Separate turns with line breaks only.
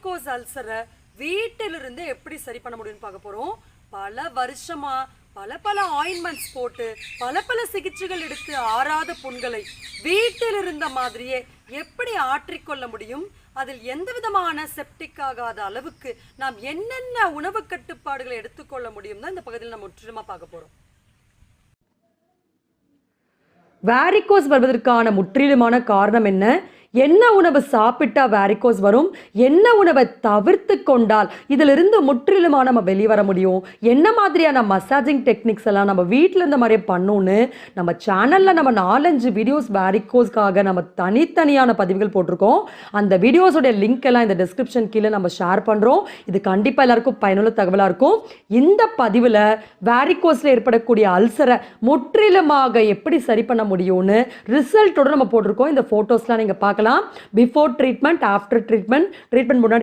வாரிகோஸ் அல்சரை வீட்டிலிருந்து எப்படி சரி பண்ண முடியும்னு பார்க்க போறோம். பல வருஷமா பல ஆயின்மெண்ட்ஸ் போட்டு பல சிகிச்சைகள் எடுத்து ஆறாத புண்களை வீட்டில் இருந்த மாதிரியே எப்படி ஆற்றிக்கொள்ள முடியும், அதில் எந்த விதமான செப்டிக் ஆகாத அளவுக்கு நாம் என்னென்ன உணவு கட்டுப்பாடுகளை எடுத்துக்கொள்ள முடியும் தான் இந்த பகுதியில் நம்ம முற்றிலுமா பார்க்க போறோம். வாரிகோஸ் வருவதற்கான முற்றிலுமான காரணம் என்ன உணவு சாப்பிட்டா வாரிகோஸ் வரும், என்ன உணவை தவிர்த்து கொண்டால் இதிலிருந்து முற்றிலுமாக நம்ம வெளிவர முடியும், என்ன மாதிரியான மசாஜிங் டெக்னிக்ஸ் எல்லாம் நம்ம வீட்டில் இருந்த மாதிரியே பண்ணோன்னு நம்ம சேனலில் நம்ம 4-5 வீடியோஸ் வாரிகோஸ்க்காக நம்ம தனித்தனியான பதிவுகள் போட்டிருக்கோம். அந்த வீடியோஸோடைய லிங்க் எல்லாம் இந்த டிஸ்கிரிப்ஷன் கீழே நம்ம ஷேர் பண்ணுறோம். இது கண்டிப்பாக எல்லாருக்கும் பயனுள்ள தகவலாக இருக்கும். இந்த பதிவில் வாரிகோஸில் ஏற்படக்கூடிய அல்சரை முற்றிலுமாக எப்படி சரி பண்ண முடியும்னு ரிசல்ட்டோடு நம்ம போட்டிருக்கோம். இந்த ஃபோட்டோஸ்லாம் நீங்கள் பார்க்கலாம். பிஃபோர் ட்ரீட்மெண்ட், ஆஃப்டர் ட்ரீட்மெண்ட் முன்னாடி